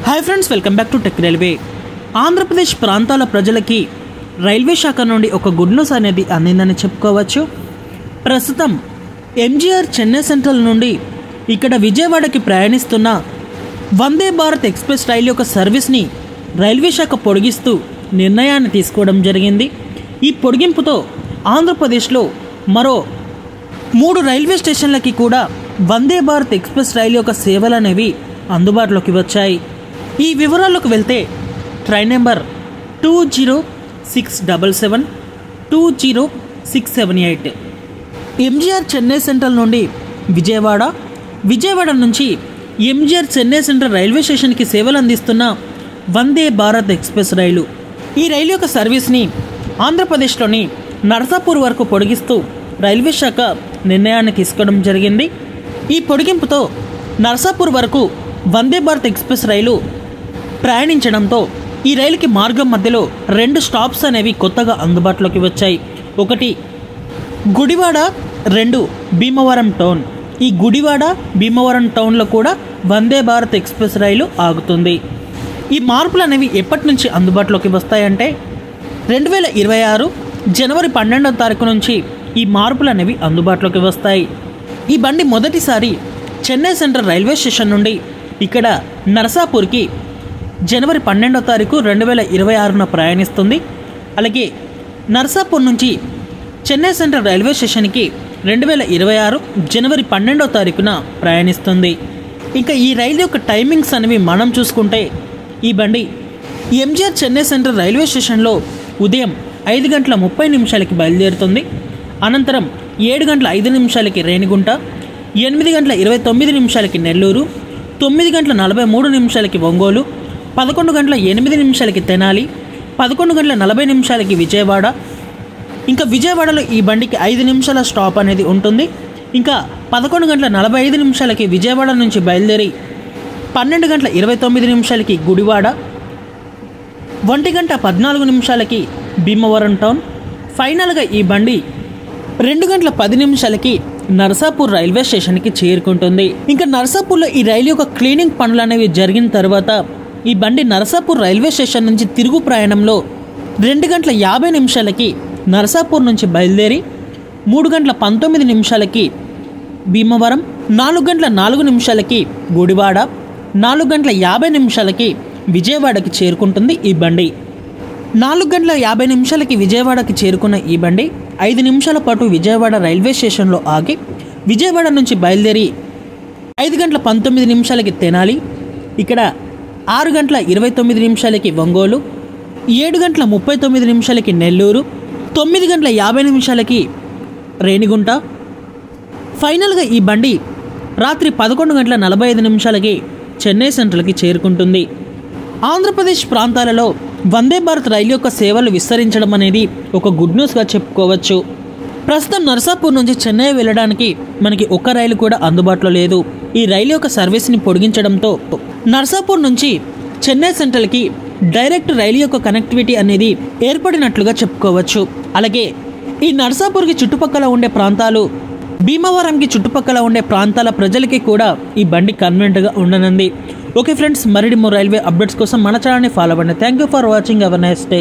Hi friends, welcome back to tech railway. Andhra Pradesh ప్రాంతాల ప్రజలకి railway శాఖ నుండి ఒక గుడ్ న్యూస్ అనేది అందిందని చెప్పుకోవచ్చు. ప్రస్తుతం ఎంజీఆర్ చెన్నై సెంట్రల్ నుండి ఇక్కడ విజయవాడకి ప్రయాణిస్తున్న వందే భారత్ ఎక్స్ప్రెస్ రైలు యొక్క సర్వీస్ని రైల్వే శాఖ పొడిగిస్తూ నిర్ణయాన్ని తీసుకోవడం జరిగింది. ఈ పొడిగింపుతో ఆంధ్రప్రదేశ్లో మరో 3 రైల్వే స్టేషన్లకి కూడా వందే భారత్ ఎక్స్ప్రెస్ రైలు యొక్క సేవలు అనేవి అందుబాటులోకి వచ్చాయి. ఈ వివరాల్లోకి వెళ్తే train number 20677 20678 MGR Chennai central నుండి విజయవాడ నుంచి ఎంజీఆర్ చెన్నై సెంట్రల్ రైల్వే స్టేషన్కి సేవలు అందిస్తున్న వందే భారత్ ఎక్స్ప్రెస్ రైలు. ఈ రైలు యొక్క సర్వీస్ని ఆంధ్రప్రదేశ్లోని నర్సాపూర్ వరకు పొడిగిస్తూ రైల్వే శాఖ నిర్ణయాన్ని తీసుకోవడం జరిగింది. ఈ పొడిగింపుతో నర్సాపూర్ వరకు వందే భారత్ ఎక్స్ప్రెస్ రైలు ప్రయాణించడంతో ఈ రైలుకి మార్గం మధ్యలో 2 స్టాప్స్ అనేవి కొత్తగా అందుబాటులోకి వచ్చాయి. ఒకటి గుడివాడ, 2 భీమవరం టౌన్. ఈ గుడివాడ భీమవరం టౌన్లో కూడా వందే భారత్ ఎక్స్ప్రెస్ రైలు ఆగుతుంది. ఈ మార్పులు అనేవి ఎప్పటి నుంచి అందుబాటులోకి వస్తాయంటే 2026 జనవరి 12వ తారీఖు నుంచి ఈ మార్పులు అనేవి అందుబాటులోకి వస్తాయి. ఈ బండి మొదటిసారి చెన్నై సెంట్రల్ రైల్వే స్టేషన్ నుండి ఇక్కడ నర్సాపూర్కి జనవరి 12వ తారీఖు 2026న ప్రయాణిస్తుంది. అలాగే నర్సాపూర్ నుంచి చెన్నై సెంట్రల్ రైల్వే స్టేషన్కి 2026 జనవరి 12వ తారీఖున ప్రయాణిస్తుంది. ఇంకా ఈ రైలు యొక్క టైమింగ్స్ అనేవి మనం చూసుకుంటే ఈ బండి ఎంజీఆర్ చెన్నై సెంట్రల్ రైల్వే స్టేషన్లో ఉదయం 5 గంటల 30 నిమిషాలకి బయలుదేరుతుంది. అనంతరం 7 గంటల 5 నిమిషాలకి రేణిగుంట, 8 గంటల 29 నిమిషాలకి నెల్లూరు, 9 గంటల 43 నిమిషాలకి ఒంగోలు, 11 గంటల 8 నిమిషాలకి తెనాలి, 11 గంటల 40 నిమిషాలకి విజయవాడ. ఇంకా విజయవాడలో ఈ బండికి 5 నిమిషాల స్టాప్ అనేది ఉంటుంది. ఇంకా 11 గంటల 45 నిమిషాలకి విజయవాడ నుంచి బయలుదేరి 12 గంటల 29 నిమిషాలకి గుడివాడ, 1 గంట 14 నిమిషాలకి భీమవరం టౌన్. ఫైనల్గా ఈ బండి 2 గంటల 10 నిమిషాలకి నర్సాపూర్ రైల్వే స్టేషన్కి చేరుకుంటుంది. ఇంకా నర్సాపూర్లో ఈ రైలు యొక్క క్లీనింగ్ పనులు అనేవి జరిగిన తర్వాత ఈ బండి నర్సాపూర్ రైల్వే స్టేషన్ నుంచి తిరుగు ప్రయాణంలో 2 గంటల 50 నిమిషాలకి నర్సాపూర్ నుంచి బయలుదేరి 3 గంటల 19 నిమిషాలకి భీమవరం, 4 గంటల 4 నిమిషాలకి గుడివాడ, 4 గంటల 50 నిమిషాలకి విజయవాడకి చేరుకుంటుంది. ఈ బండి 4 గంటల 50 నిమిషాలకి విజయవాడకి చేరుకున్న ఈ బండి 5 నిమిషాల పాటు విజయవాడ రైల్వే స్టేషన్లో ఆగి విజయవాడ నుంచి బయలుదేరి 5 గంటల 19 నిమిషాలకి తెనాలి, ఇక్కడ 6 గంటల 29 నిమిషాలకి ఒంగోలు, 7 గంటల 39 నిమిషాలకి నెల్లూరు, 9 గంటల 50 నిమిషాలకి రేణిగుంట. ఫైనల్గా ఈ బండి రాత్రి 11 గంటల 45 నిమిషాలకి చెన్నై సెంట్రల్కి చేరుకుంటుంది. ఆంధ్రప్రదేశ్ ప్రాంతాలలో వందే భారత్ రైలు యొక్క సేవలు విస్తరించడం అనేది ఒక గుడ్ న్యూస్గా చెప్పుకోవచ్చు. ప్రస్తుతం నర్సాపూర్ నుంచి చెన్నై వెళ్ళడానికి మనకి ఒక్క రైలు కూడా అందుబాటులో లేదు. ఈ రైలు యొక్క సర్వీస్ని పొడిగించడంతో నర్సాపూర్ నుంచి చెన్నై సెంట్రల్కి డైరెక్ట్ రైలు యొక్క కనెక్టివిటీ అనేది ఏర్పడినట్లుగా చెప్పుకోవచ్చు. అలాగే ఈ నర్సాపూర్కి చుట్టుపక్కల ఉండే ప్రాంతాలు, భీమవరంకి చుట్టుపక్కల ఉండే ప్రాంతాల ప్రజలకి కూడా ఈ బండి కన్వీనియంట్గా ఉండనుంది. ఓకే ఫ్రెండ్స్, మరిన్ని రైల్వే అప్డేట్స్ కోసం మన ఛానల్ని ఫాలో అవ్వండి. Thank you for watching. Have a nice day.